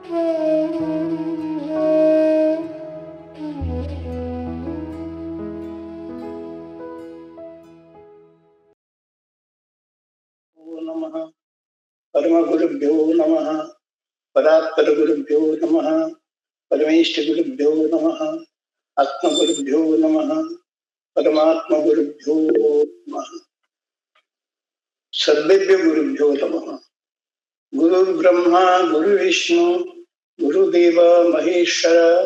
नमः परम गुरुभ्यो नमः परात्पर गुरुभ्यो नमः परमेष्ठ गुरुभ्यो नमः आत्मगुरुभ्यो नमः परमात्मा गुरुभ्यो नमः सर्वेभ्यो गुरुभ्यो नमः। गुरु ब्रह्मा गुरु विष्णु गुरुदेव महेश्वर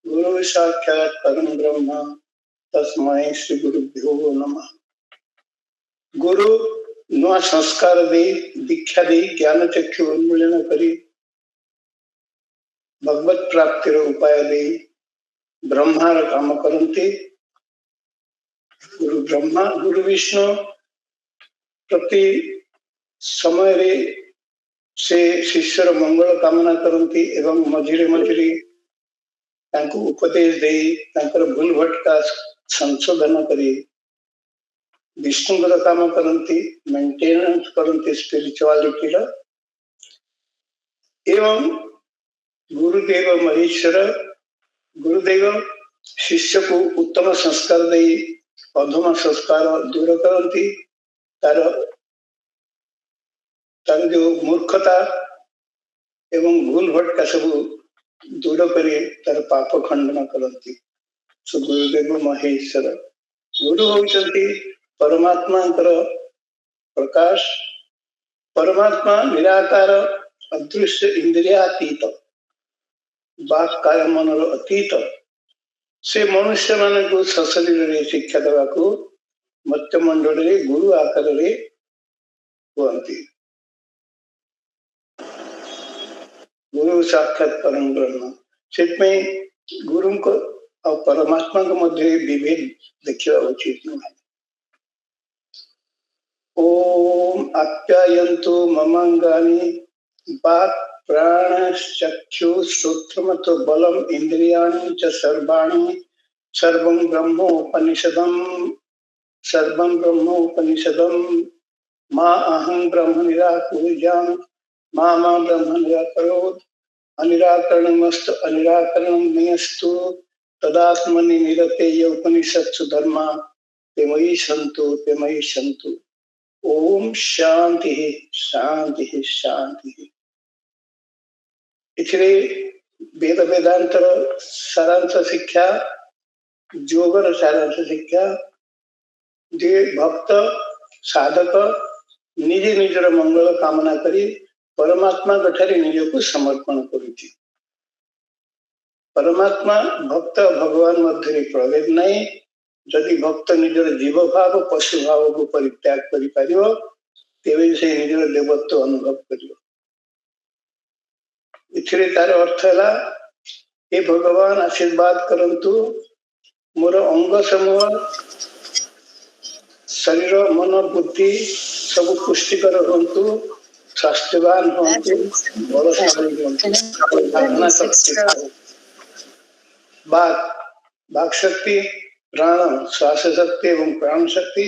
गुरु साक्षात् परम ब्रह्म तस्मै श्री गुरुभ्यो नमः। गुरु नुआ संस्कार दे दीक्षा दे ज्ञान चक्षु उन्मूलन करी भगवत प्राप्तिर उपाय दे ब्रह्मार काम करती। गुरु ब्रह्मा गुरु विष्णु प्रति समय रे से शिष्यर मंगल कामना करती एवं मझिरे मझिरे तांको उपदेश दे तांकर भूल भटका संशोधन करी विष्णुकर काम करती मेंटेनेंस करती स्पिरिचुअलिटी एवं गुरुदेव महेश्वर गुरुदेव शिष्य को उत्तम संस्कार दे अधम संस्कार दूर करती तार तार जो मूर्खता एवं भूल भटका सब दूर कर तार पाप खंडन करती। सो गुरुदेव महेश्वर गुरु होती परमात्मा प्रकाश परमात्मा निराकार अदृश्य इंद्रियातीत बाक काय मनर अतीत से मनुष्य मान को सशरीर शिक्षा देवा मत्स्य मंडल गुरु आकार कहती। गुरु साक्षात परम ब्रह्म से गुरु को और परमात्मा के मध्य विभेद देखा उचित नुहे। ओम आप्यायन्तु ममांगानि वाक् प्राणश्चक्षु श्रोत्रमतो बलम इंद्रियाणि च सर्वाणि सर्वं ब्रह्मोपनिषदम् मा अहं ब्रह्म निराकुर्याम् मा ब्रह्म निराकरोत् अनिराकरणमस्तु अनिराकरणं मयस्तु तदात्मनि निरतेय उपनिषत्सु धर्मा ते मयि सन्तु। ओम शांति शांति शांति। इथरे वेद वेदांतर सारांश शिक्षा जोगर सारांश शिक्षा जे भक्त साधक निजे निजर मंगल कामना करी परमात्मा कठारे निज को समर्पण करुछि। परमात्मा भक्त भगवान मध्य प्रभेद नहीं। जदि भक्त निजर जीव भाव पशु भाव को परित्याग करि पारिबो तेबे से निजर देवत्व अनुभव करियो। इथिरे तार अर्थ है हे भगवान आशीर्वाद करंतु मोर अंग समूह शरीर मन बुद्धि सब पुष्टिकर हंतु स्वास्थ्यवान हंतु बलशाली हंतु। वाक शक्ति प्राण श्वास शक्ति एवं प्राण शक्ति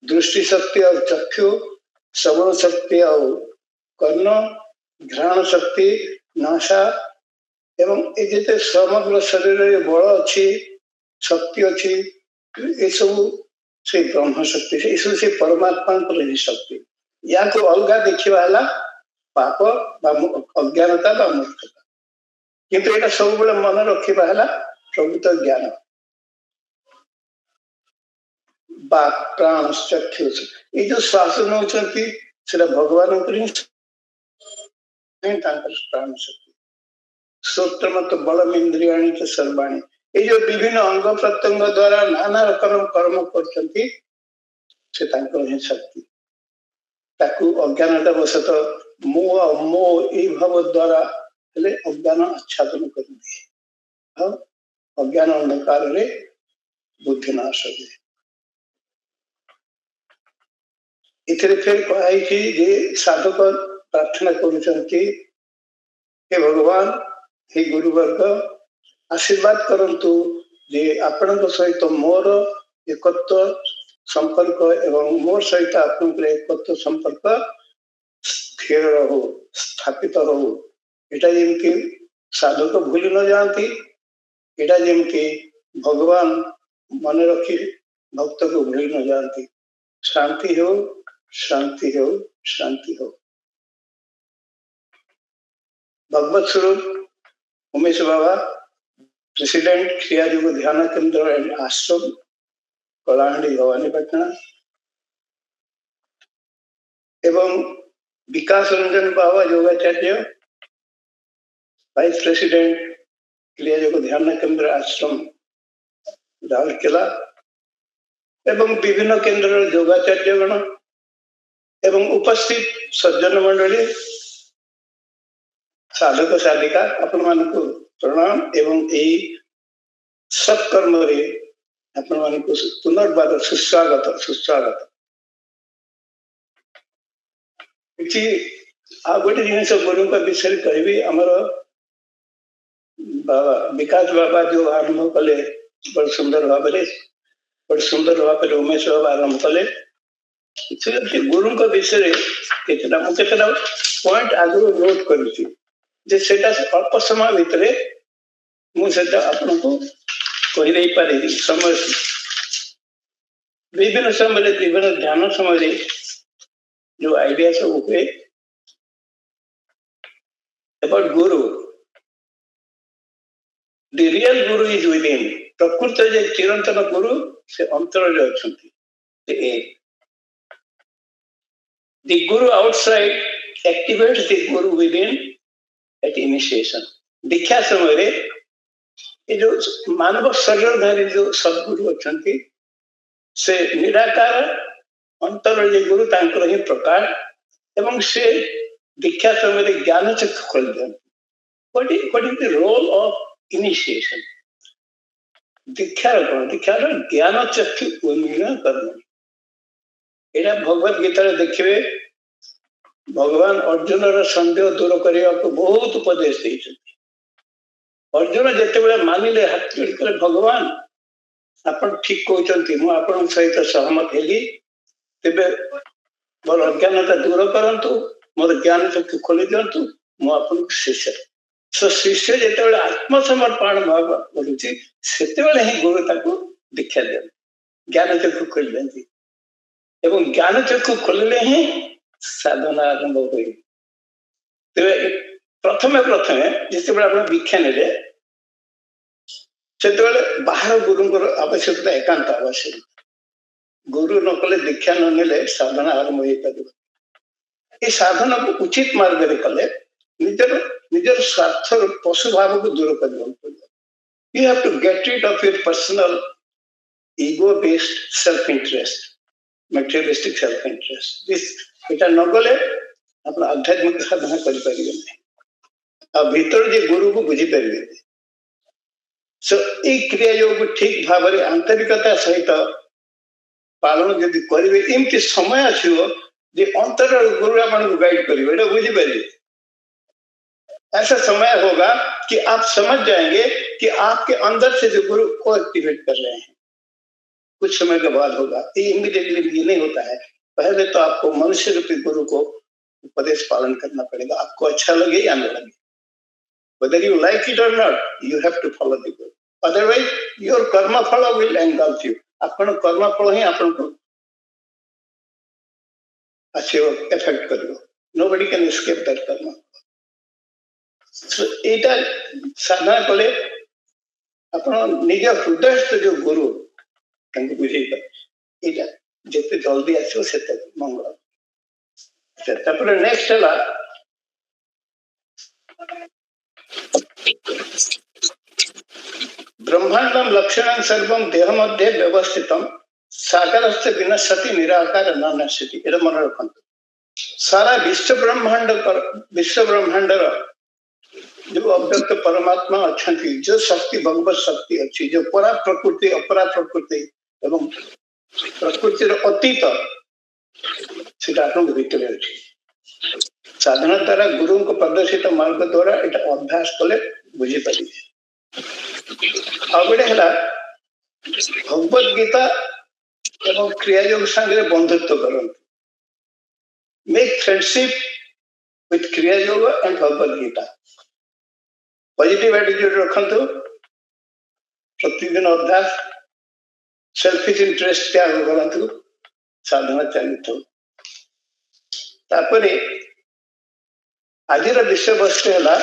दृष्टि शक्ति और चक्षु श्रवण शक्ति और कर्ण घ्राण शक्ति नासा एवं ये समग्र शरीर बल अच्छी शक्ति अच्छी ये सब से ब्रह्म शक्ति से इसलिए से परमात्मा ही शक्ति या को अलगा देखा पाप अज्ञानता बा मूर्खता किंतु यहाँ सब बड़े मन रखा प्रभुत ज्ञान बाक प्राण चक्षु ये जो श्वास नौ भगवान प्राण शक्ति श्रोत्र मत बलम इंद्रियाणी च सर्वाणी ये जो विभिन्न अंग प्रत्यंग द्वारा नाना रकम कर्म करते शक्ति ताकू अज्ञानता वशत मो ये भाव द्वारा अज्ञान आच्छादन कर दिए अज्ञान अंधकार बुद्धि नाश हुए। इतने फिर कही साधक प्रार्थना करुचंती हे भगवान हे गुरुवर्ग आशीर्वाद करंतु जे आपण सहित मोर एकत्व संपर्क एवं मोर सहित आपण एकत्व संपर्क स्थिर हो स्थापित हो एटा जेमती साधक भूली न जाती, एटा जेमती भगवान मन रखी भक्त को भूली न जाती। शांति हो, शांति हो, शांति हो। भगवत स्वरूप उमेश बाबा, प्रेसिडेंट क्रिया योग ध्यान केंद्र एंड आश्रम, कलाहांडी भवानीपाटना, एवं विकास रंजन बाबा योगाचार्य, वाइस प्रेसिडेंट क्रिया योग ध्यान केंद्र आश्रम राउरकेला, एवं विभिन्न केंद्र योगाचार्य गण एवं उपस्थित सज्जन मंडली, साधक साधिका आपण मानक प्रणाम एवं यही सत्कर्म आपण मानक पुनर्बार सुस्वागत सुस्वागत। आ गोटे जिनस गुरु का विषय कहि आमर बाबा विकास बाबा जो आरंभ कले बड़ सुंदर भाव उमेश बाबा आरंभ कले। गुरु का विषय केतटा पॉइंट आगु नोट करी अल्प समय भितर मुझे आपको कहीदे पारि समय विभिन्न समय विभिन्न ध्यान समय जो आइडिया सब हुए about Guru, the real Guru is with in. प्रकृत जे चिरंतन गुरु से अंतर अच्छी। The Guru outside activates the Guru with in eight initiation. दीक्षा समय ये जो मानव शरीरधारी जो सदगुरु अच्छा से निराकार अंतर जे गुरु तांकर ही प्रकाश एवं से दीक्षा समय ज्ञान चक्षु खोल दिखाते। What is the role of initiation? दीक्षार कौन? दीक्षार ज्ञान चक्षु उन्मीलन करना। यहाँ भगवत गीता देखिए भगवान अर्जुन संदेह दूर करने को बहुत उपदेश देते। अर्जुन जिते मानिले हाथ जोड़ कले भगवान आपन ठीक कहते मुझे सहित सहमत हेली, तेबे मोर अज्ञानता दूर करंतु, मोर ज्ञान चक्षु खोली दिंतु, मुझे शिष्य। सो शिष्य जिते आत्मसमर्पण भाव करुच्ची से ही गुरु ताको दीक्षा दिखाते, ज्ञान चक्षु खोल दिखती एवं ज्ञान चक्षु खोलिले ही साधना आरंभ हुए। तेरे प्रथमे प्रथमे जिते आप दीक्षा ने से बाहर गुरु आवश्यकता एकांत आवश्यक। गुरु न कले दीक्षा न नेले साधना आरंभ हो पार। ये साधना को उचित मार्ग में कले निजर निजर स्वार्थ पशु भाव को दूर कर। You have to get rid of your personal ego based self interest, materialistic self interest. दिस एटा न गले अपना आध्यात्मिक साधना कर पारिबे नहीं। आ भीतर जे गुरु को बुझी पारिबे। सो ए क्रिया योग ठीक भाव में आंतरिकता सहित पालन जदि करेंगे एमती समय आसो जे अंतर गुरु आपको गाइड करेंगे बुझीपारे। ऐसा समय होगा कि आप समझ जाएंगे कि आपके अंदर से जो गुरु को एक्टिवेट कर रहे हैं। कुछ समय के बाद होगा, ये इमीडिएटली नहीं होता है। पहले तो आपको मनुष्य रूपी गुरु को उपदेश पालन करना पड़ेगा, आपको अच्छा लगे या न लगे। Whether you like it or not, you have to follow the guru. Otherwise, your karma phala will engulf you. आपन कर्म फल ही आपन को अच्छे इफेक्ट करियो। Nobody can escape that karma. So एटा साधना कले अपन निज हृदयस्थ जो गुरु तांको बुझेइबा एटा जेते जल्दी आसो सेते मंगल। सेता पर नेक्स्ट हला ब्रह्मांडम लक्षणं सर्वं देह मध्ये व्यवस्थितम साकारस्य विनश्यति निराकार न नश्यति। एटा मन रखंतु। सारा विश्व ब्रह्मांड जो अव्यक्त परमात्मा अच्छा, जो शक्ति भगवत शक्ति अच्छी, जो परा प्रकृति अपरा प्रकृति एवं प्रकृतिर अतीत सेटा आपन भीतर अछि। साधना द्वारा गुरु को प्रदर्शित मार्ग द्वारा एटा अभ्यास कले बुझी पारि। आगे है भगवत गीता एवं क्रिया योग संगे बंधुत्व करते। Make friendship with Kriya Yoga and Bhagavad Gita. Positive attitude रखंतु प्रतिदिन अभ्यास सेल्फिश इंटरेस्ट त्याग करंतु साधना चलित तापरे आज विषय वस्तु है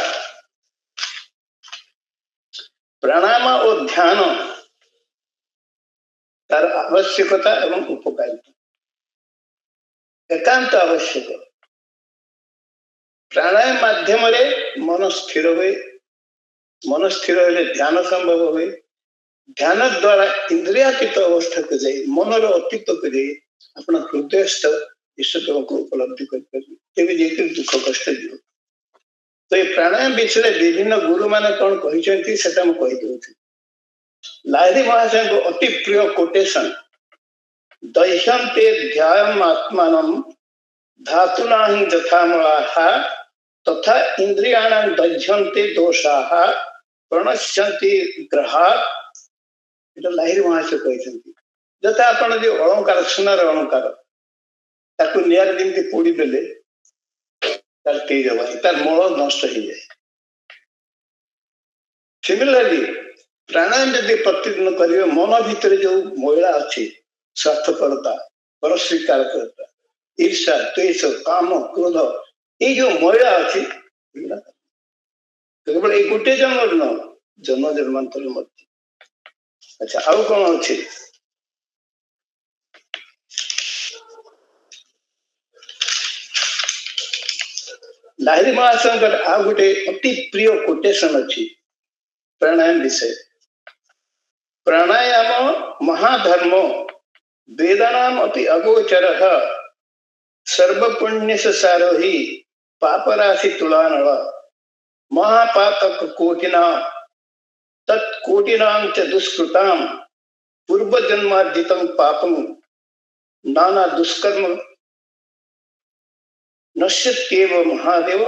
प्राणायाम और ध्यान तार आवश्यकता एवं उपकारिता एकांत आवश्यक प्राणायाम माध्यम मन स्थिर हुए मन स्थिर होले ध्यान संभव हुए ध्यान द्वारा इंद्रियातीत अवस्था को जाए मनर अतीत को जाए अपना हृदयस्थ ईश्वर को उपलब्धि कर दुख कष्ट जीव तो ये प्राणायाम विषय विभिन्न गुरु माने कौन कहते सेटा मैं कही दूसरी लाहिरी महाशय को अति प्रिय कोटेशन दह्यन्ते ध्यायम् आत्मानं धातुना हि यथा मलाः तथा इंद्रियाणां दह्यन्ते दोषाः प्रणश्यन्ति ग्रहात् এটা লাহিরি মহাশয় କହିଛନ୍ତି যଥା ଆପଣ যে অলଙ୍କାର ସୁନାର অলଙ୍କାର ତାକୁ ନିଆଁରେ ଯେମିତି ପୋଡ଼ି ଦେଲେ ତାର ତେଜ ବାହାରେ ତାର ମଳ ନଷ୍ଟ ହେଇଯାଏ ସିମିଲାରଲି ପ୍ରାଣାୟାମ ଯଦି ପ୍ରତିଦିନ କରିବେ ମନ ଭିତରେ ଯୋଉ ମଇଳା ଅଛି ସ୍ୱାର୍ଥପରତା ପରସ୍ୱୀକାରକତା ईर्षा द्वेष काम क्रोध ये जो मइला अच्छी केवल ये गोटे जन्म न जन्म जन्मांतर मध्य अच्छा आउ कौन अच्छे लाहिरी महाशंकर आ गोटे अति प्रिय कोटेशन अच्छी प्राणायाम विषय प्राणायाम महाधर्म वेदानाम अति अगोचरः सर्वपुण्य सारोही पापराशि तुलानल महापातक कोटिना तत्कोटिनां च दुष्कृतां पूर्वजन्मार्जितं पापं नाना दुष्कर्म नश्यत्येव महादेव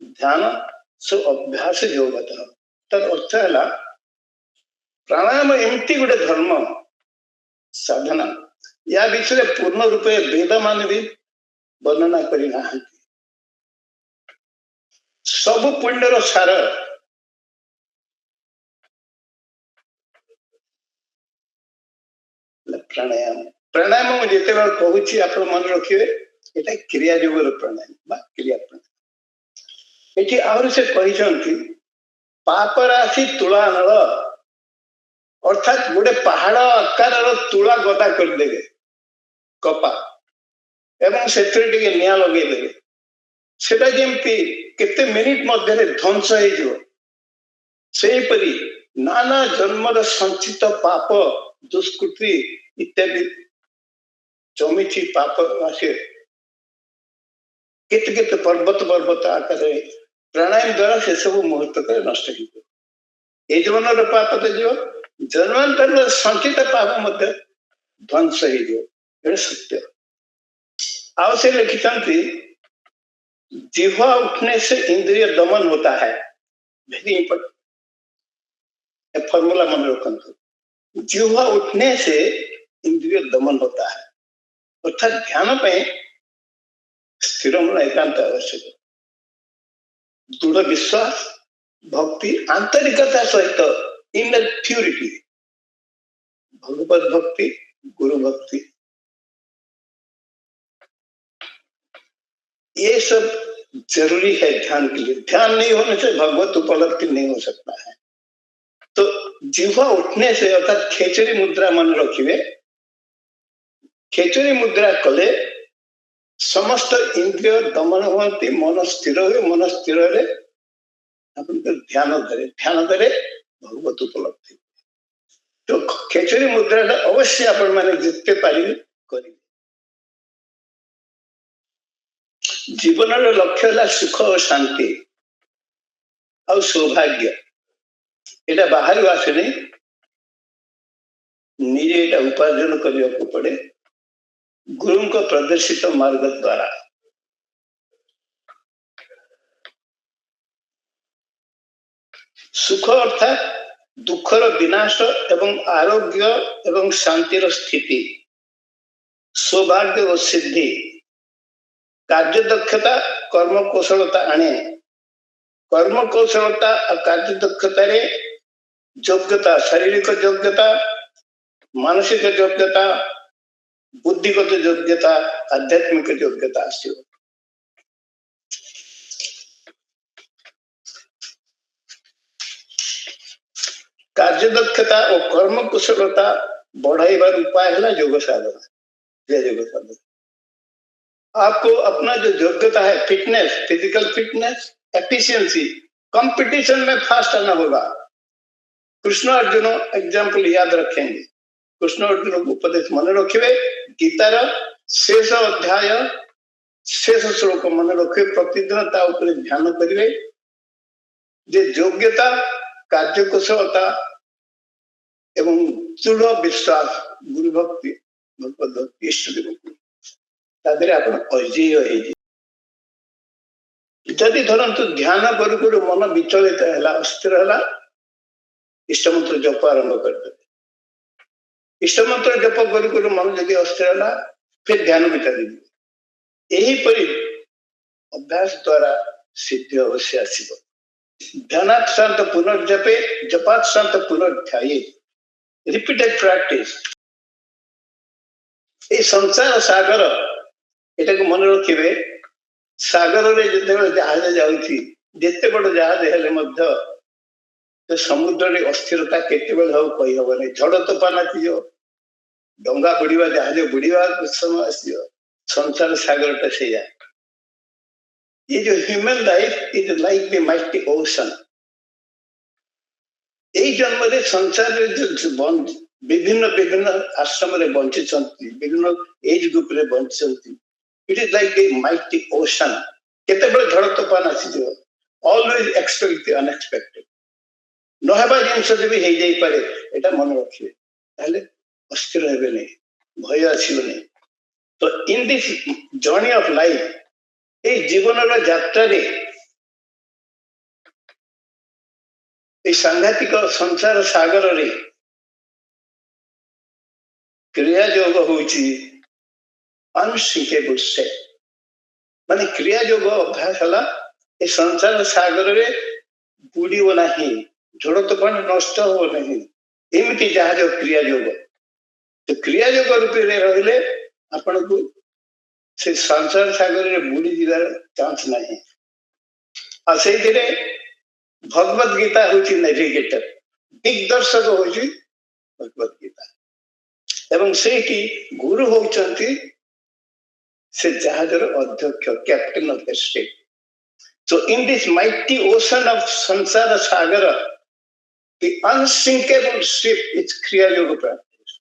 ध्यान सो अभ्यास योगतः तद अर्थ है प्राणायाम एमती गोटे धर्म साधना या विषय पूर्ण रूपे वेद मान भी वर्णना करना सब पुण्यर सार प्राणायाम प्राणायाम मुझे कहूँ आप मन रखिए ये क्रिया जोगर प्राणायाम क्रिया प्राणायाम ये आहरी से कहते पापराशि तुलानल अर्थात गोटे पहाड़ आकार तुला गदा करदे कपा एवं से निया लगेदे सेटा जमती केते मिनिट मध्य ध्वंस होपरी नाना जन्मर संचित पाप दुष्कृति इत्यादि जमी पाप आसे केते केते पर्वत पर्वत आकार प्राणायाम द्वारा से सब मुहूर्त नष्ट हो जन्म पाप तो जीव जन्मांतर संचित पाप मध्य ध्वंस हो सत्य आओ से लिखित जिह्वा उठने से इंद्रिय दमन होता है वेरी इंपॉर्टेंट फॉर्मूला मन रखु जिह्वा उठने से इंद्रिय दमन होता है अर्थात ध्यान पे स्थिर मन एकांत आवश्यक दृढ़ विश्वास भक्ति आंतरिकता सहित इनर प्यूरिटी भगवत भक्ति गुरु भक्ति ये सब जरूरी है ध्यान के लिए ध्यान नहीं होने से भगवत उपलब्धि नहीं हो सकता है तो जिह्वा उठने से अर्थात खेचरी मुद्रा मन रखिए खेचरी मुद्रा कले समस्त इंद्रिय दमन होती मन स्थिर हुए मन स्थिर ध्यान धरे भगवत उपलब्धि तो खेचरी मुद्रा अवश्य आपण मैंने जितने पारे करेंगे जीवन लक्ष्य है सुख और शांति और सौभाग्य एटा बाहर आसे नहीं निजे एटा उपार्जन करने को पड़े गुरु को प्रदर्शित मार्ग द्वारा सुख अर्थात दुखर विनाश एवं आरोग्य एवं शांतिर स्थिति सौभाग्य और सिद्धि कार्य दक्षता कर्म कौशलता आने कर्म कौशलता और कार्य दक्षता रे योग्यता शारीरिक योग्यता मानसिक योग्यता बुद्धिगत योग्यता आध्यात्मिक योग्यता आसो कार्य दक्षता और कर्म कुशलता बढ़ाइबार उपाय है योग साधना योग साधना आपको अपना जो योग्यता है fitness physical fitness efficiency competition में फास्ट आना होगा कृष्ण अर्जुन एग्जाम्पल याद रखेंगे कृष्ण अर्जुन को उपदेश मन रखिए गीतार शेष अध्याय शेष श्लोक मन रखिए प्रतिदिन ता ऊपर ध्यान करेंगे जे योग्यता कार्यकुशलता एवं दृढ़ विश्वास गुरु भक्ति भगवत भक्ति इष्ट देव तादरे आपण अजय जदि धरतु ध्यान करू करू मन विचलित है अस्थिर है इष्टमंत्र जप आरंभ कर इष्टमंत्र जप करू करू मन जदि अस्थिर है फिर ध्यान भी चली यहीपरि अभ्यास द्वारा सिद्धि अवश्य आसव ध्यानात् शांत पुनर्जपे जपात् शांत पुनर्ध्याये रिपीटेड प्रैक्टिस ये संसार सागर एटा को मन रखिए सागर रे जते जहाज जाउची जेते बड़ जहाज हेले मध्य तो समुद्र रे अस्थिरता केते बेल हो कहि हबने झड़ तूफान आसीयो डंगा बुड़ीवा जहाज बुड़ीवा समय आसीयो संसार सागर टा सेया ये जो human life is like the mighty ocean यही जन्म रे संसार रे जो विभिन्न विभिन्न आश्रम रे बंची विभिन्न एज ग्रुप रे bunchy it is like the mighty ocean केते बड़ झड़ तूफान आसी ऑलवेज एक्सपेक्ट द अनएक्सपेक्टेड न हेबा जिंस भी हे जाई पारे एटा मन रखिए ताले अस्थिर हेबे नहीं भय आसीबे नहीं तो in this journey of life ए जीवन यात्रा रे ए सांघातिक संसार सागर रे क्रिया योग होची अनसिंकेबल स्टेप माने क्रिया योग अभ्यास हला ए संसार सागर रे बुड़ीबो नाही झड़ तूफान नष्ट हो नहीं एमती जहाज क्रिया योग तो क्रिया योग रूप रे रहिले आपण को से संसार सागर रे बुड़ी जीवार चांस नहीं आ से दिने भगवत गीता होची नेविगेटर दिग्दर्शक होची भगवत गीता एवं से की गुरु होचंती से जहाजर अध्यक्ष captain of the ship so in this mighty ocean of sansara sagara the unsinkable ship is kriya yoga practice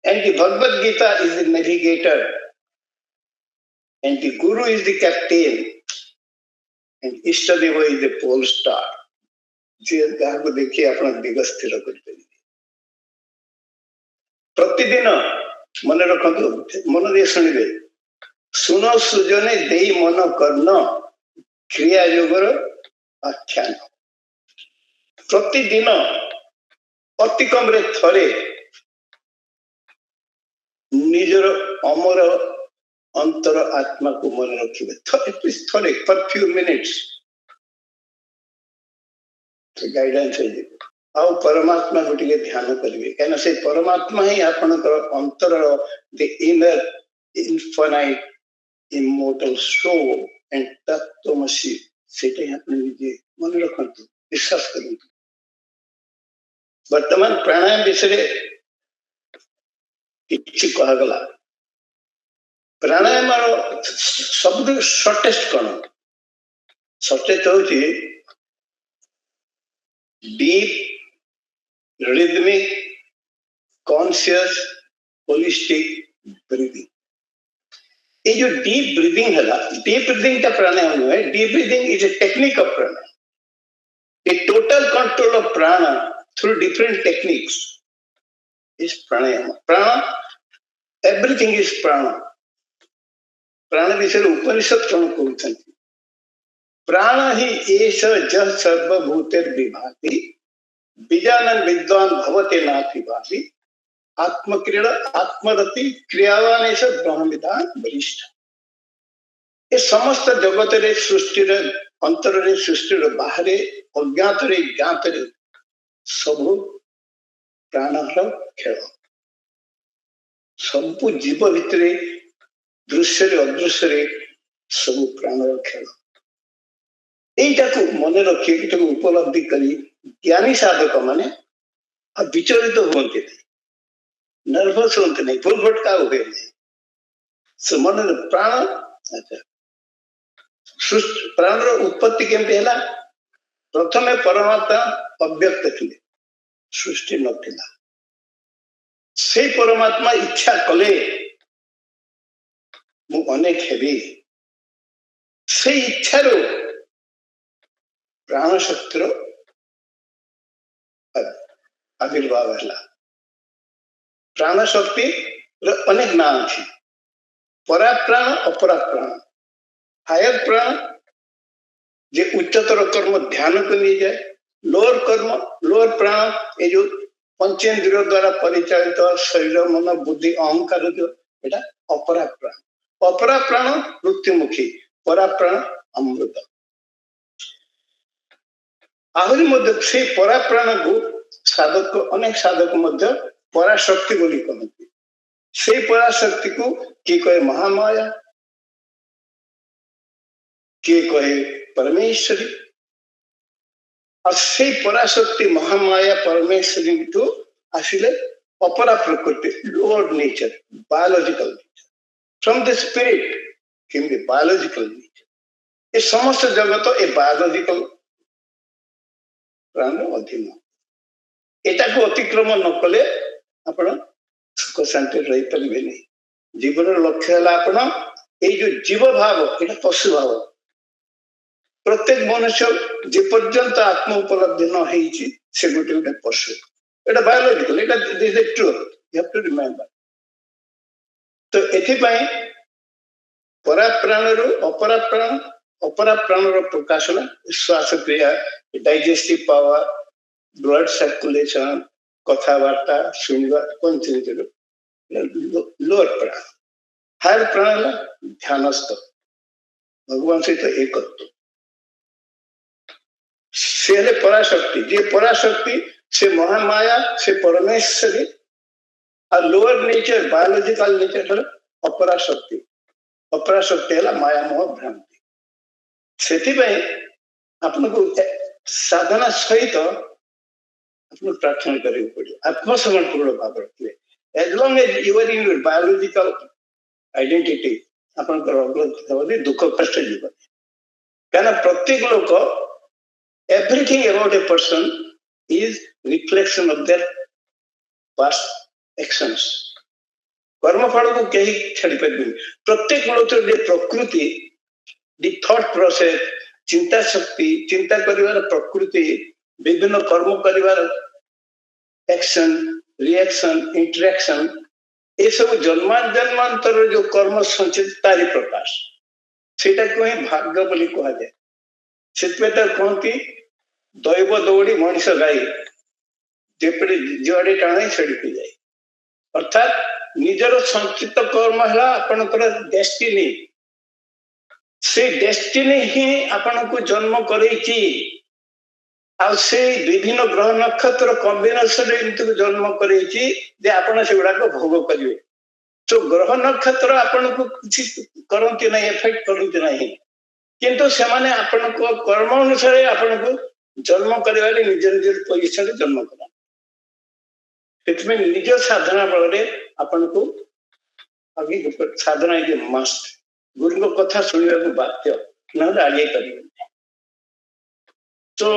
and the bhagavad gita is the navigator and the guru is the captain and ishtadeva is the pole star जे जहाँ को देखिए अपना दिग स्थिर करते प्रतिदिन मन रखु मन दे शुणवे सुन सृजने दे मन कर्ण क्रिया योगर आख्यान प्रतिदिन अति कम रे थरे निजर अमर अंतर आत्मा को मन रखिए थरे फॉर फ्यू मिनिट्स गाइडेंस है आउ परमात्मा को टिके ध्यान करिवे कहना से परमात्मा ही आपनकर अंतर the inner infinite immortal soul and तत्वमसि सेटे आपने निजे मन रखंतु विश्वास करंतु वर्तमान प्राणायाम विषय किछि कहा गला प्राणायाम सबुठ शॉर्टेस्ट कौन शॉर्टेस्ट होची deep rhythmic conscious holistic breathing ये जो डीप ब्रीदिंग है डीप ब्रीदिंग का प्राणायाम है deep breathing is a technique of pranayama A total control of प्राण थ्रू डिफरेंट टेक्निक्स इज प्राणायाम प्राण एवरीथिंग इज प्राण प्राण विषय उपनिषद कौन कहते प्राण ही एष जह सर्वभूतेर विभाति बीजानन विद्वान भवते नाति भाति आत्मक्रीड़ा आत्मरति क्रियावान एष ब्रह्मविदान वरिष्ठ ए समस्त जगत रे सृष्टि रे अंतर रे सृष्टि रे बाहर अज्ञात रे ज्ञात रे सब प्राणर खेल सब जीव भितर दृश्य रे अदृश्य रे सब प्राणर खेल यहीटा को मन रखिए उपलब्धि करी ज्ञानी साधक माने विचलित हुए नर्भस होते नहीं भूल भटका हुए नहीं मन प्राण अच्छा प्राण उत्पत्ति केमती है प्रथम परमात्मा अव्यक्त थे सृष्टि नथिला से परमात्मा इच्छा कले मु अनेक हेबी से इच्छार प्राण शक्तिर आविर्भाव है प्राण शक्ति अनेक ना अच्छी परा प्राण अपरा प्राण हायर प्राण जे उच्चतर कर्म ध्यान को नहीं जाए लोअर प्राण ये जो पंचेन्द्रिय द्वारा परिचालित शरीर मन बुद्धि अहंकार जो एटा अपरा प्राण मृत्युमुखी परा प्राण अमृत आहरी मध्य से परा प्राण को साधक अनेक साधक मध्य पराशक्ति बोली कहते से पराशक्ति को किए कहे महामाया किए कहे परमेश्वरी और से पराशक्ति महामाया परमेश्वरी तो आसिले अपरा प्रकृति lower nature biological nature from the spirit came the biological nature ये समस्त जगत ए बायोलॉजिकल प्राण अधीन एटा को अतिक्रम न कले आपण सुख शांति रही पारे नहीं जीवन लक्ष्य है आपण ये जो जीव भाव ये पशु भाव प्रत्येक मनुष्य जे पर्यंत आत्म उपलब्धि न होती से गोटे गोटे पशु एटा बायोलॉजिकल एटा this is true you have to remember तो एथिपाई परा प्राण रो अपरा प्राण रो प्रकाशन श्वास क्रिया डाइजेस्टिव पावर ब्लड सर्कुलेशन कथावार्ता सुनवा पंचेंद्रिय लोअर प्राण हायर प्राण ध्यानस्थ भगवान सहित एकत्व से पराशक्ति जे पराशक्ति से महामाया से परमेश्वरी और लोअर नेचर बायोलॉजिकल नेचर अपराशक्ति है माया मोह भ्रांति से आपन को साधना सहित आपन प्रार्थना करें पड़े आत्मसमर्पण भाव रखिए as long as you are in your biological identity आपन को अग्रगति दुख कष्ट जीवन कहना प्रत्येक लोक everything about a person is reflection of their past actions कर्मफल को कहीं छाड़ी पारे प्रत्येक लोक प्रकृति दी थॉट प्रोसेस चिंता शक्ति चिंता करिवार प्रकृति विभिन्न कर्म करिवार एक्शन रिएक्शन इंटरेक्शन ये सब जन्मांतर जो कर्म संचित तारी प्रकाश सेटा को ही भाग्य बोली कहा जाए से कहती दैव दौड़ी मनीष गाई जेपड़े जुआड़े टाणे छड़ी जाए अर्थात निजर संचित कर्म है आपनकर डेस्टिनी से डेस्टिनी ही आपन को जन्म करैछि आ से विभिन्न ग्रह नक्षत्र कॉम्बिनेशन एमती जन्म करैछि जे आपन से गुडा को भोग करिवे तो ग्रह नक्षत्र आपन को किछि करंती नहीं इफेक्ट करंती नहीं किंतु से माने आपन को कर्म अनुसार आपन को जन्म करिवाले निज निज पोजीशन रे जन्म करा इसमें निज साधना बल आपन को आगे साधना इज मस्ट गुरु को कथा सुनने को बाध्य ना आगे करेंगे तो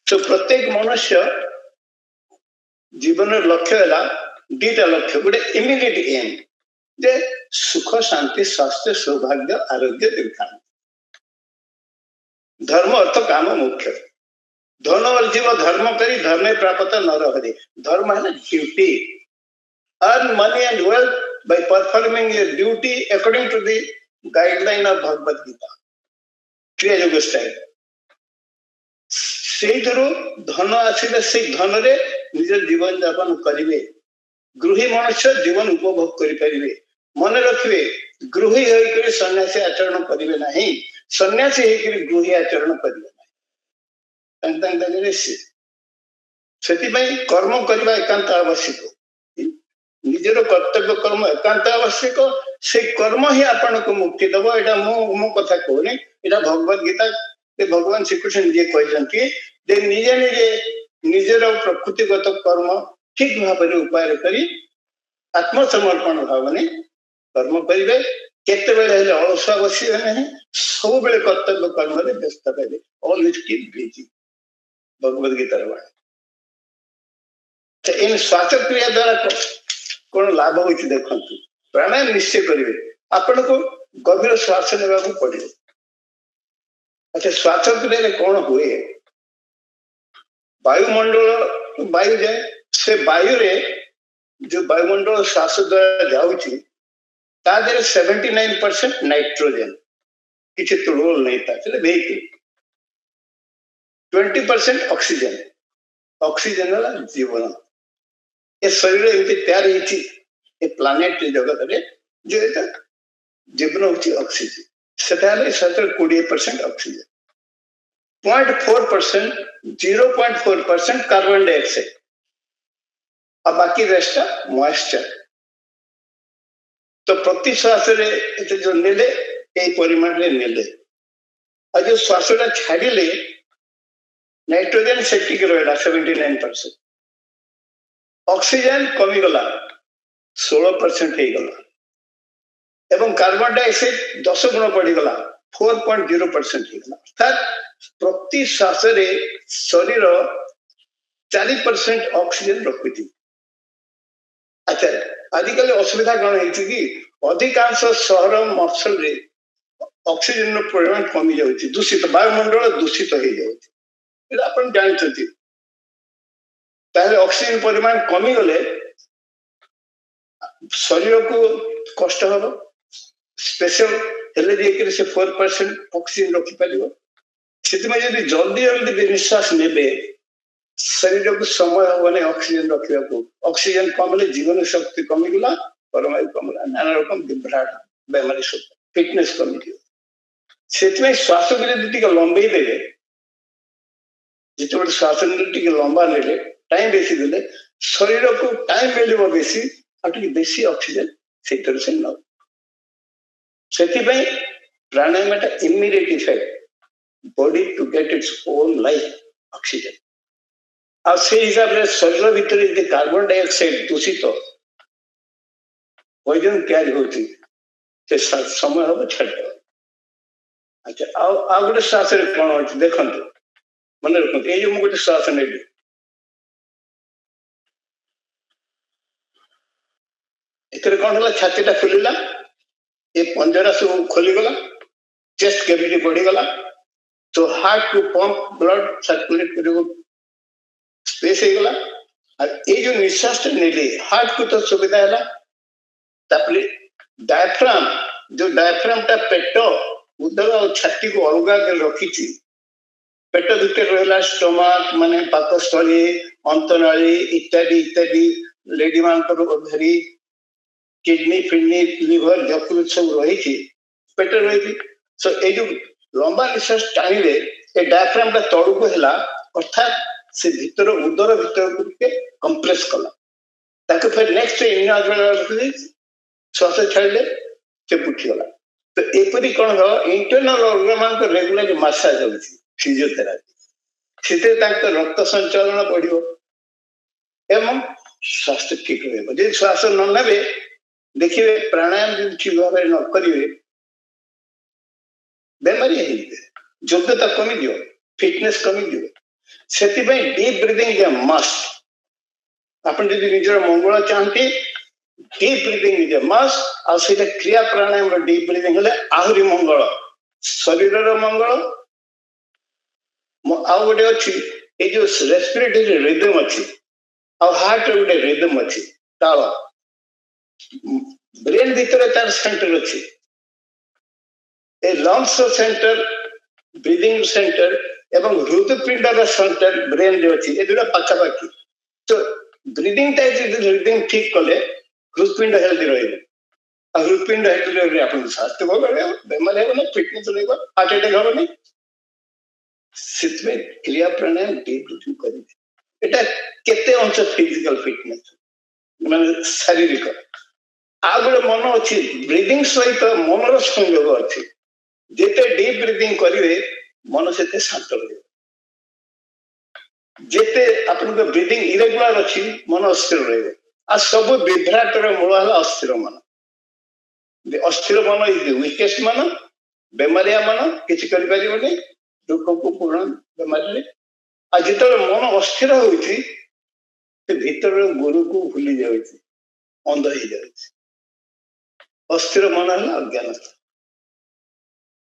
प्रत्येक मनुष्य जीवन लक्ष्य है दीटा लक्ष्य गोटे इमिडिएट एम जे सुख शांति स्वास्थ्य सौभाग्य आरोग्य दीर्घायु धर्म अर्थ काम मुख्य धन और जीव धर्म करी धर्म प्राप्त नर हरि धर्म है duty earn money and wealth by performing your duty according to the guideline of Bhagavad Gita. Kriya Yoga style. से धन आसिले से धन रे निज जीवन यापन करिवे गृही मनुष्य जीवन उपभोग करें। मन रखिए गृही होकर सन्यासी आचरण करेंगे ना, सन्यासी होकर गृही आचरण करेंगे। से कर्म करने एकांत आवश्यक, निजर कर्तव्य कर्म एकांत आवश्यक। से कर्म ही आपन को मुक्ति दब। एटा मो कथा कहूनी, एटा भगवत गीता भगवान श्रीकृष्ण निजे कहते निजे निजे निजर प्रकृतिगत कर्म ठीक भाव उपाय करी आत्मसमर्पण भाव कर्म करेंगे। केतबेले अलसुआ बसवे ना, सब बेले कर्तव्य कर्म व्यस्त रहे। ऑल इज कीप बिजी, भगवत गीतार बाणी। इन श्वासक्रिया द्वारा कौन लाभ हो देखु। प्राणायाम निश्चय करेंगे, आपन को गभीर श्वास ने पड़े। अच्छा, श्वासक्रिया कौन हुए? वायुमंडल वायु जाए, से वायु रे जो वायुमंडल श्वास द्वारा जाऊँगी 79% नाइट्रोजन, किसी तुलना नहीं था। 20% ऑक्सीजन, ऑक्सीजन वाला जीवन। ये शरीर एमती तैयार होती प्लानेट जगत रे जो जीवन होती ऑक्सीजन। से 20% ऑक्सीजन, 0.4% 0.4% कार्बन डाइऑक्साइड, और बाकी रेस्ट मॉइस्चर। तो प्रति श्वास जो नेले परिमाण रे नेले, और जो श्वासटा छाड़िले नाइट्रोजन सेटिक रहा 79%, ऑक्सीजन कमीगला 16% हो गला, एवं कार्बन डाइऑक्साइड 10 गुण बढ़ीगला 4.0% हो गला। अर्थात प्रति श्वास शरीर 4% ऑक्सीजन रखुची। अच्छा, आजिकल असुविधा कौन है कि अधिकांश सहर मफसल रे ऑक्सीजन परिमाण कमी जाऊँगी, दूषित वायुमंडल दूषित हो जाऊँगी। आप जानते ऑक्सीजन परिमाण कमी गले शरीर को कष्ट हम। स्पेशल हेल्ले से 4% ऑक्सीजन रखिपर। से जल्दी जल्दी निश्वास ने शरीर को समय हम ना ऑक्सीजन रखा। ऑक्सीजन कमले जीवन शक्ति कमीगला, परमायु कमला, नाना रकम विभ्राट बेमारी सब, फिटनेस कमी। से श्वास को जब लंबे देवे, जिते श्वास लंबा ने टाइम बेसी देले शरीर को टाइम मिले बेसी, बेसी ऑक्सीजन से न। से प्राणायाम immediate effect body to get its own life oxygen. आ से हिसाब से शरीर भीतर कार्बन डाइऑक्साइड दूषित पॉइजन कैरी होती समय हम छाड़। अच्छा, आ गोटे श्वास कौन हो देखो, मन रखते ये जो गोटे श्वास नहीं कौन है छातीटा खुलला, ये पंजरा सब खोलीगला, चेस्ट कैविटी बढ़ीगला। तो हार्ट को पंप ब्लड सर्कुलेट कर स्पेस होगला। ये जो निश्वास नेले हार्ट को तो सुविधा है। डायफ्राम, जो डायफ्राम टा पेट उदर और छाती को अलग रखी, पेट भीतर रहा स्टोमाक माने पाकस्थली, अंतनाली इत्यादि इत्यादि, लेडी मान ओभरी, किडनी फिडनी लिवर जकृत सब रही पेट रही। सो ये जो लंबा निश्वास टाणिले ये डायफ्राम टा तलू को है, अर्थात से भीतर उदर भीतर को कंप्रेस कला। फिर नेक्स्ट श्वास छाड़े से उठीगला। तो यपरी कौन हो इंटरनल ऑर्गन को रेगुलर मसाज हो फिजियोथेरापी, से रक्त संचालन बढ़ो एवं स्वास्थ्य ठीक रहा। श्वास न ने देखिए प्राणायाम जो ठीक भाव न करेंगे बेमारी योग्यता कमी दियो, फिटनेस कमी दियो। से डीप ब्रीदिंग मस्ट। आप निजर मंगल चाहती deep breathing is a must. आ क्रिया प्राणायाम डीप ब्रीदिंग हेले आहरी मंगल, शरीर मंगल। आउ गोटे अच्छी ये जो रेस्पिरेटरी रिदम अच्छी, हार्ट गोटे रिदम अच्छी, ताल ब्रेन भीतर तार सेंटर अच्छी, लंग्स सेंटर, ब्रीदिंग सेंटर एवं हृदपिंड सेंटर ब्रेन रे अच्छी, ये दुटा पाखापाखि। तो ब्रीदिंग टाइप ब्रीदिंग ठीक कले हृदपिंड हेल्दी रहिबो आ हृदपिंड हेल्दी रहिबे आपन स्वास्थ्य भल रहबो बेमार हेबो ना फिटनेस रहबो हार्ट अटैक हेबो नहीं सितमे क्रिया प्राणायाम डीप ब्रीथिंग करिवे एटा केते अंश फिजिकल फिटनेस माने शारीरिक आ गोटे मन अच्छी ब्रीदिंग सहित मनर संयोग अच्छी जिते डीप ब्रीदिंग करेंगे मन से शांत रहे जिते अपन ब्रीदिंग इरेगुलर अच्छी मन अस्थिर रहे आ सब विभ्राटर मूल है अस्थिर मन अस्थिर मन इज द वीकेस्ट मन बेमारिया मन किसी कर दुख को पूर्ण बेमारी आ जिते मन अस्थिर होती भीतर गुरु को भूली जाए अंध हो जाए अस्थिर मन है अज्ञानता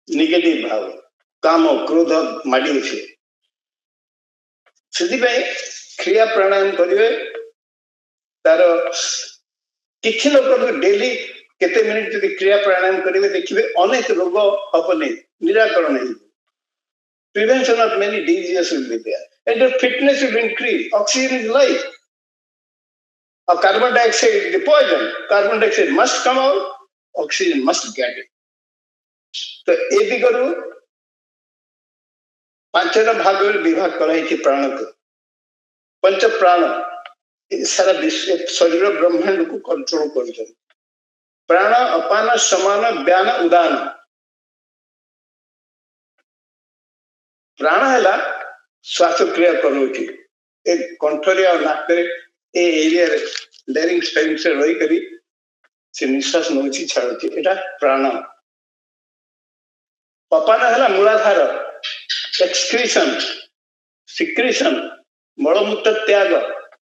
निगेटिव भाव काम क्रोध माड़ी से क्रिया प्राणायाम करेंगे तार किसी लोग डेली केते मिनिट जो क्रिया प्राणायाम करेंगे देखिए अनेक रोग हम नहीं निराकरण prevention of many diseases will be there and your fitness will increase oxygen is life और carbon dioxide the poison carbon dioxide must come out oxygen must get it तो ये दिगरु पांचटा भाग विभाग कराई प्राण को पंच प्राण सारा विश्व शरीर ब्रह्मांड को कंट्रोल कर प्राण अपान समान व्यान उदान प्राण है श्वास क्रिया करोची एक कंठरी और नाक एरिया लैरिंग्स से रही करी से निश्वास नौची छाड़ुची एटा प्राण अपान है मूलाधार एक्सक्रीशन सिक्रीशन मलमूत्र त्याग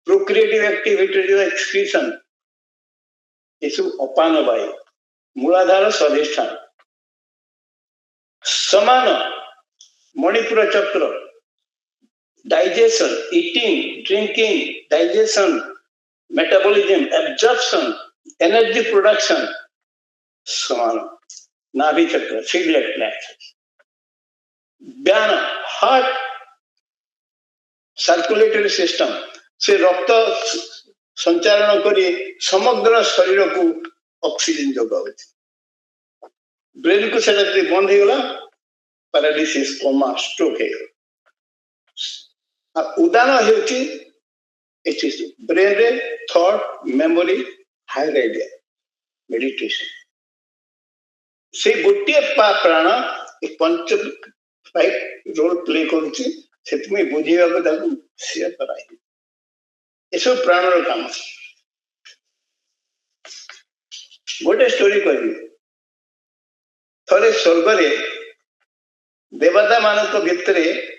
प्रोक्रिएटिव एक्टिविटी एक्सक्रीशन ये सब अपान वायु मूलाधार स्वाधिष्ठान समान मणिपुर चक्र digestion eating drinking digestion metabolism absorption energy production समान नाभि चक्र सिगलेट प्लेक्सस व्यान हार्ट सर्कुलेटरी सिस्टम से रक्त संचारण करी समग्र शरीर को ऑक्सीजन जोगाऊ ब्रेन को सेटा बंद हो गला पैरालिसिस कोमा स्ट्रोक है उदान होची ब्रेन रे thought memory higher idea meditation से गोटे प्राण पंच रोल प्ले करुच्ची से बुझेगा सी कराई ये सब प्राण काम गोटे स्टोरी कह थे स्वर्ग देवता मान भितर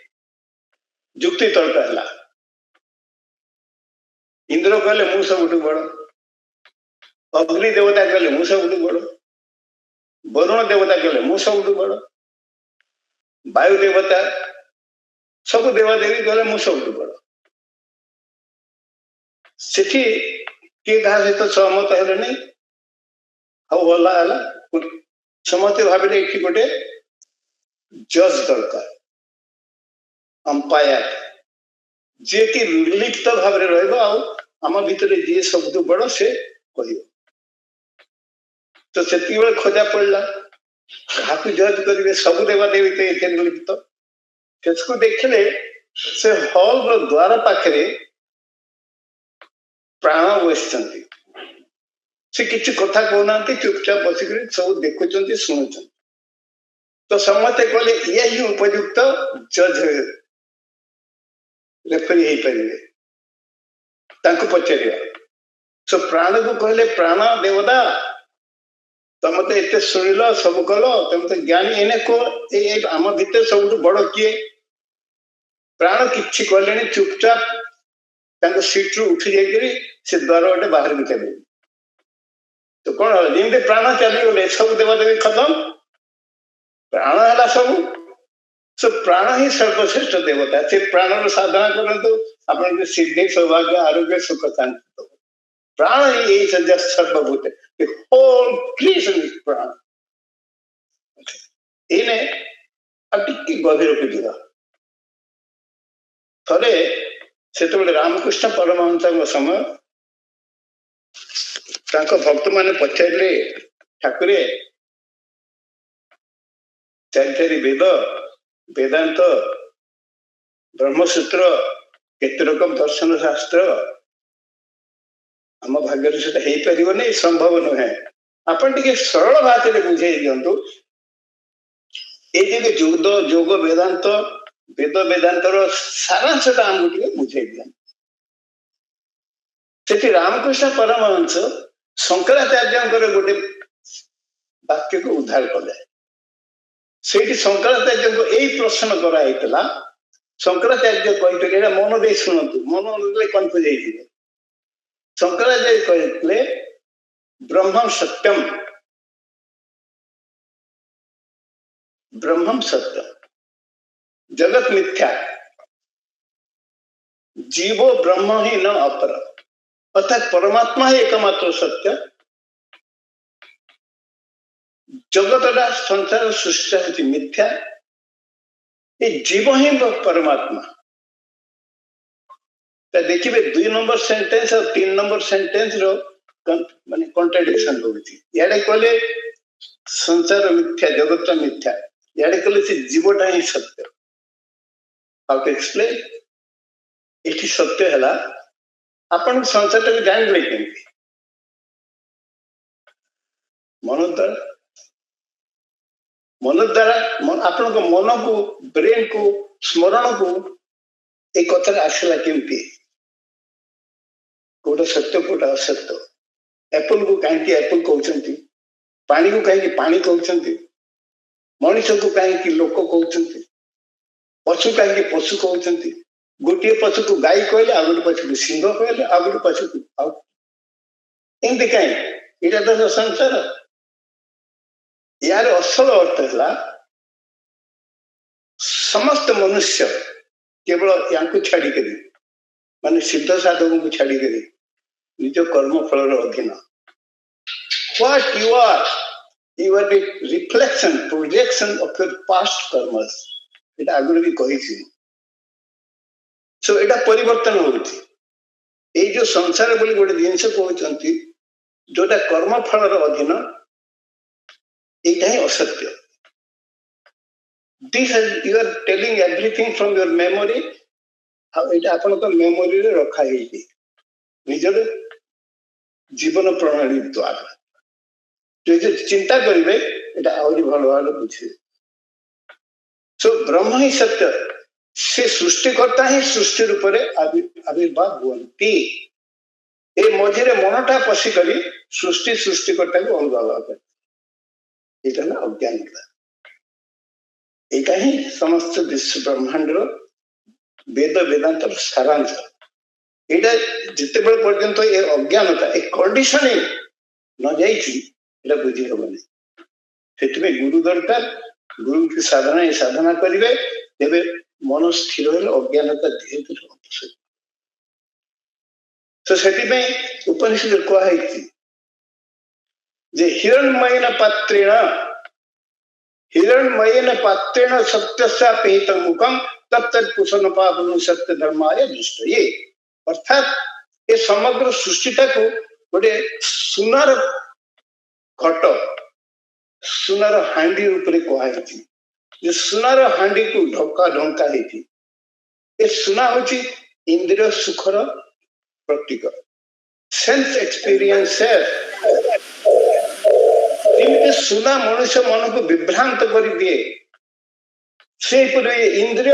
जुक्ति तर्क है इंद्र कहले मु सब बड़ अग्नि देवता कहले मु सब बड़ वरुण देवता कहले मु सब बड़ वायु देवता सब देवादेवी कहले मु सब बड़ सेठी किए कहा सहित सहमत है नहीं समस्ते भाविले ये गोटे जज दरकार अंपायर जी कि निर्लिप्त भाव रम भितर जी सब बड़ से कह तो से खोजा पड़ा क्या जज करेंगे सब देवादेवी तो ये निर्लिप्त से देखले से हॉल द्वार पाखे प्राण बसी से किसी कथा कहना चुपचाप बसिक सब देखुं शुणुं तो समस्ते कहले ये ही उपयुक्त जज रेफरी हो पारे पचार सो प्राण को कहले प्राण देवता तुम तो एत शुणिल सब कल तुम तो ज्ञानी एने कह आम भितर सब बड़ किए प्राण कि कले चुपचाप सीट्रु उठी जाकि से द्वार गोटे बाहर भी चले तो कौन जमी प्राण चलीगले सब देवादेवी खत्म प्राण है सब सब प्राण ही सर्वश्रेष्ठ देवता से प्राण साधना करूँ आप सिद्धि सौभाग्य आरोग्य सुख शांति प्राण ही यही सर्वभूत होल क्रिएशन इज प्राण इने अब टिके गभीर को जीवा थरे ସେତେବେଳେ ରାମକୃଷ୍ଣ ପରମହଂସଙ୍କ ସମୟ ତାଙ୍କ ଭକ୍ତ ମାନେ ପଚାରିଲେ ଠାକୁରେ ଚାରି ବେଦ ବେଦାନ୍ତ ବ୍ରହ୍ମସୂତ୍ର କେତେ ରକମ ଦର୍ଶନ ଶାସ୍ତ୍ର ଆମ ଭାଗ୍ୟରେ ସେଟା ହେଇପାରିବନି ସମ୍ଭବ ନୁହେଁ ଆପଣ ଟିକେ ସରଳ ଭାଷାରେ ବୁଝେଇ ଦିଅନ୍ତୁ ଏଇ ଯେ ଯୋଗ ବେଦାନ୍ତ ବେଦ ବେଦାନ୍ତର ସାରାଂଶଟା ଆମକୁ ଟିକେ ବୁଝେଇ ଦିଅନ୍ତୁ ସେଠି ରାମକୃଷ୍ଣ ପରମହଂସ ଶଙ୍କରାଚାର୍ଯ୍ୟଙ୍କର ଗୋଟେ ବାକ୍ୟକୁ ଉଦ୍ଧାର କଲେ ସେଇଠି ଶଙ୍କରାଚାର୍ଯ୍ୟଙ୍କୁ ଏଇ ପ୍ରଶ୍ନ କରାହେଇଥିଲା ଶଙ୍କରାଚାର୍ଯ୍ୟ କହିଥିଲେ ଏଇଟା ମନ ଦେଇ ଶୁଣନ୍ତୁ ମନ ଦେଲେ କନଫ୍ୟୁଜ ହେଇଯିବେ ଶଙ୍କରାଚାର୍ଯ୍ୟ କହିଥିଲେ ବ୍ରହ୍ମଂ ସତ୍ୟମ୍ ब्रह्मम सत्य जगत मिथ्या जीवो ब्रह्म ही न अपर अर्थात परमात्मा ही एकमात्र सत्य जगतटा संसार सृष्टि होती मिथ्या ये जीव ही परमात्मा देखिए 2 नंबर सेंटेंस और 3 नंबर सेंटेंस रो माने कॉन्ट्राडिक्शन होती याडे कहले संसार मिथ्या जगत मिथ्या याडे कहले से जीवटा ही सत्य हाउ टू एक्सप्लेन एठी सत्य हला आपण संसार को जान ले केंती मन द्वारा आपण को मन को ब्रेन को स्मरण को एक कथा आसला केमती कोटा सत्य कोटा असत्य एप्पल को कहीं एप्पल कहते पानी को कहीं पानी कहते मनुष्य को कहीं लोक कहते पशु कहीं पशु कहते गोटे पशु को गाय कहले आ गोटे पशु को सिंह कहले आ गोटे पशु को एमती कहीं यहाँ तो संसार यार असल अर्थ है समस्त मनुष्य केवल या छाड़िक मान सिद्ध साधक को छाड़िक निज कर्म फल अधीन what you are the reflection projection of your past karmas एटा आगुरी भी कही सो एटा परिवर्तन होती ये जो संसार बोली गोटे जिनस कहते जोटा कर्म फल अधीन यहाँ असत्य this you are telling everything from your memory आपण मेमोरी रखा निजर जीवन प्रणाली द्वारा जो चिंता करेंगे आहरी भल भाव बुझे सो ब्रह्म ही सत्य से सृष्टिकर्ता ही सृष्टि रूप आविर्भाव हुए ये मझे मनटा पशिक सृष्टि सृष्टिकर्ता को अलग अलग कर यहाँ अज्ञानता यहाँ ही समस्त विश्व ब्रह्मांड वेद वेदांत सारांश यहाँ जिते बड़े पर्यंत ये अज्ञानता एक कंडीशनिंग न जा बुझी हेनी से गुरु दरकार गुरु की साधना ये साधना करेंगे तेरे मन स्थिर अज्ञानता धीरे धीरे तो से उपनिषद कहुई जे हिरण्मयेन पात्रेण सत्यस्यापिहित मुखम तत्तत्पुषण पावन सत्य धर्माय दृष्टये अर्थात ये समग्र सृष्टिटा को गोटे सुनार घट सुनार हांडी उपरे कहुई सुनार हांडी को ढका ढंका ये सुना हूँ इंद्रिय सुखर प्रतीक सेंस एक्सपीरियंस सुना मनुष्य मन को विभ्रांत कर दिए से इंद्रिय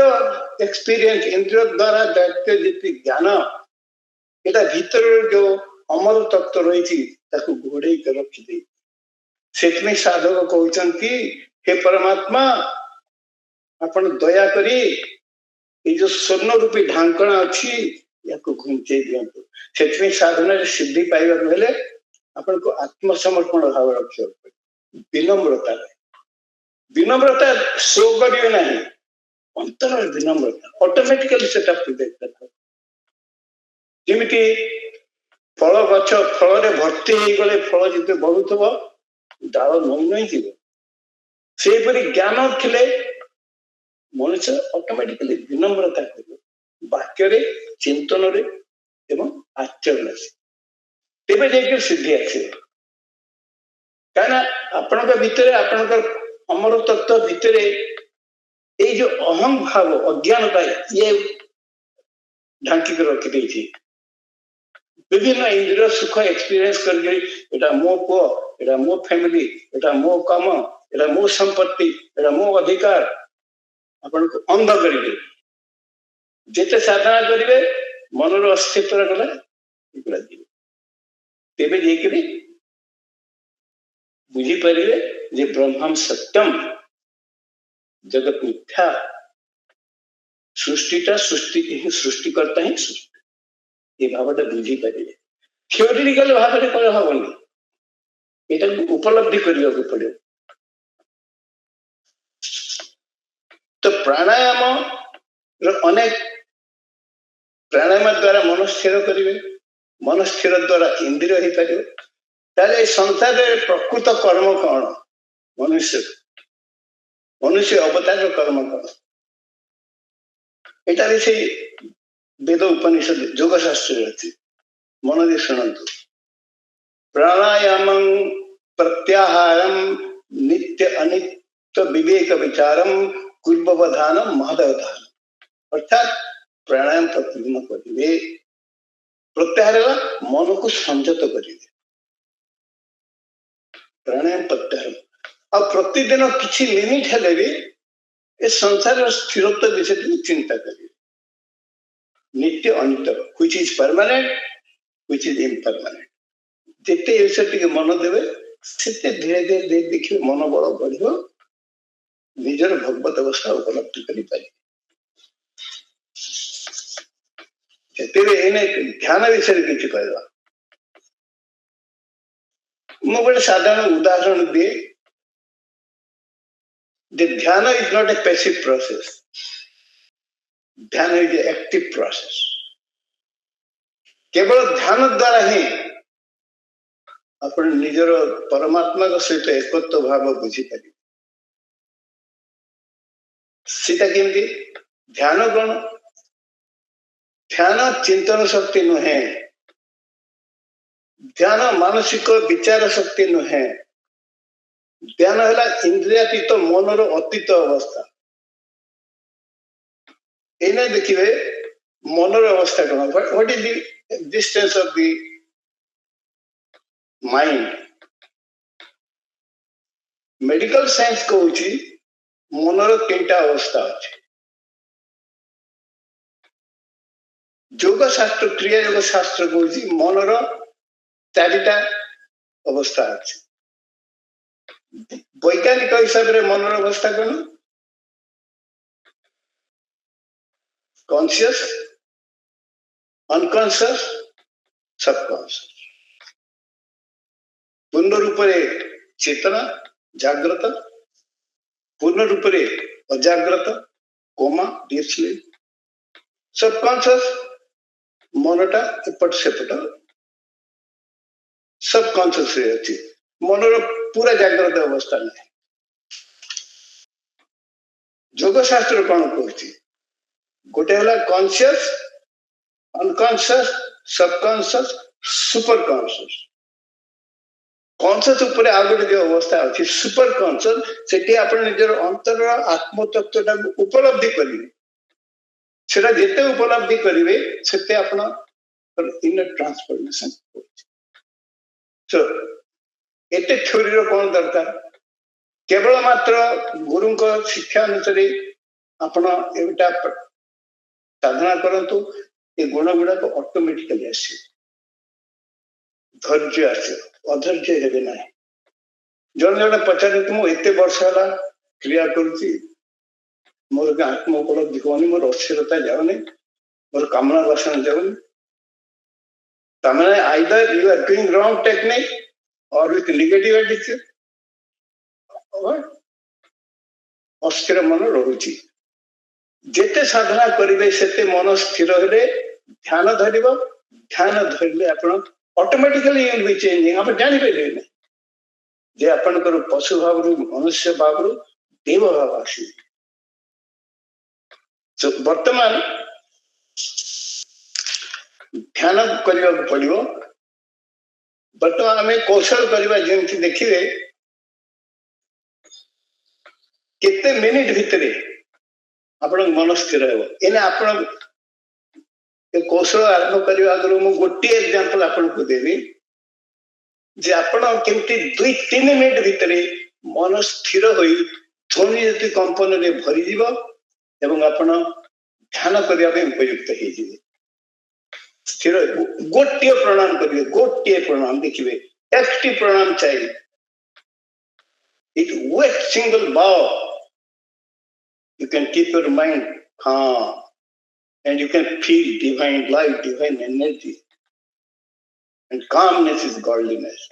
एक्सपीरियंस इंद्रिय द्वारा दैत्य जी ज्ञान यहाँ भीतर जो अमर तत्व रही घोड़े रखिदे से साधक कहते हे परमात्मा आपण दया करी ये जो स्वर्ण रूपी ढांकणा अच्छी या घुंचे दिंतु से साधना सिद्धि पाइबा हेले आपण को आत्मसमर्पण भाव रखा विनम्रता विनम्रता शो करिए ना अंतर विनम्रता ऑटोमेटिकली सेटा प्रोजेक्ट जमीती फल गछ फल भर्ती हो गले फल जिते बढ़ुव डाल नई नई जीव से ज्ञान थिले मनुष्य ऑटोमेटिकली विनम्रता कर वाक्य चिंतन रे एवं आचरण तेरे जाकर सिद्धि आसे कहना आपण भितर आपण अमर तत्व भितर ये जो अहम भाव अज्ञानता ये ढांकी कर रखी देती विभिन्न इंद्रिय सुख एक्सपीरियंस कर मो पु एटा मो फैमिली एटा मो काम एटा मो संपत्ति एटा मो अधिकार अपन को अंध करेंगे जिते साधना करेंगे मनर अस्तित्व गला तेरे जाकर बुझी पारे जे ब्रह्म सत्यम जगत मिथ्या सृष्टिटा सृष्टि करता ही सृष्टि ये भावटा बुझी पारे थियोरिटिकल भाव में कह हबनी एटा उपलब्धि करने को पड़े तो प्राणायाम अनेक प्राणायाम द्वारा मन स्थिर करेंगे मन स्थिर द्वारा इंद्रिय हो पार ताले संसार प्रकृत कर्म कौन मनुष्य मनुष्य अवतार कर्म कौन यहाँ से वेद उपनिषद योग शास्त्र अच्छी मन दे शुणु प्राणायाम प्रत्याहारम नित्य अनित्य विवेक विचारम कुर्ववधानम महदवधान अर्थात प्राणायाम प्रतिदिन करेंगे प्रत्याहार मन को संयत करेंगे प्राणायाम प्रत्याहार और प्रतिदिन किसी लिमिट है भी ये संसार स्थिरत्व विषय चिंता करेंगे नित्य अनित्य which is permanent which is impermanent जिते विषय मन देवे से धीरे धीरे धीरे देखिए मन बल बढ़ निजर भगवत अवस्था उपलब्धि कर ध्यान विषय किसी कहवा मु गोटे साधारण उदाहरण दिए ध्यान is not a passive process ध्यान इज ए एक्टिव प्रोसेस केवल ध्यान द्वारा ही अपन निजर परमात्मा सहित एकत्व भाव बुझी पारे सीता केमती ध्यान कौन ध्यान चिंतन शक्ति नुहे ध्यान मानसिक विचार शक्ति नुहे ध्यान है इंद्रियातीत तो मनर अतीत अवस्था एने देखिए मनर अवस्था कौन what is the distance of the mind medical science कहूँ मनर तीनटा अवस्था अच्छे योग शास्त्र क्रिया योग शास्त्र कहूँ मनर चारिटा अवस्था अच्छे वैज्ञानिक हिसाब से मनर अवस्था कौन कॉन्शियस अनकॉन्शियस सबकॉन्शियस पूर्ण रूप चेतना जागृत पूर्ण रूप अजाग्रत कोमा डीप स्लीप सबकॉन्शियस मनटा एपट सेपट सबकॉन्शियस अच्छी मनर पूरा जागृत अवस्था नहीं योग शास्त्र कौन कहूँ गोटे है conscious unconscious subconscious super conscious conscious ऊपर आ गए जो अवस्था अच्छी सुपर कॉन्शियस से आप निजर अंतर आत्मतत्वटा उपलब्धि करेंगे सेटा जिते उपलब्धि करेंगे से आप इनर ट्रांसफॉर्मेशन तो एते थ्योरी कौन दरकार केवल मात्र गुरु शिक्षा अनुसार आपण एटा साधना करंतु ये गुण गुड़ाक ऑटोमेटिकली आसे धैर्य आसे अधैर्य हेबे ना जन जन पचार मुझे वर्ष है क्रिया करुच्ची मोर आत्म उपलब्धि होनी मोर अस्थिरता जाऊनी मोर कामना वासना जाऊनी तमें either you are doing wrong technique और विथ नेगेटिव एटीट्यूड अस्थिर मन रोची जेते साधना करेंगे सेते मन स्थिर हेले ध्यान धरिब ध्यान धरले आपण automatically you will be changing आप जानि पाइले नै जे आपनकर पशु भाव रु मनुष्य भाव रु देव भाव आसी तो वर्तमान ध्यान करने को पड़ो। बर्तमान आम कौशल करवा जमी देखिए केते मिनिट भितर आपण मन स्थिर हो। आप कौशल आरंभ करने आगे मुझे गोटे एग्जांपल आपको देवी जे आपण केमती 2-3 मिनिट भितर मन स्थिर हो ध्वनि जति कंपन रे भरी जीव एवं आपण ध्यान करने उपयुक्त हो। स्थिर गोटे प्रणाम करिए, गोटे प्रणाम देखिए, एक्टिव प्रणाम चाहिए। It with single bow you can keep your mind calm and you can feel divine light, divine energy, and calmness is godliness.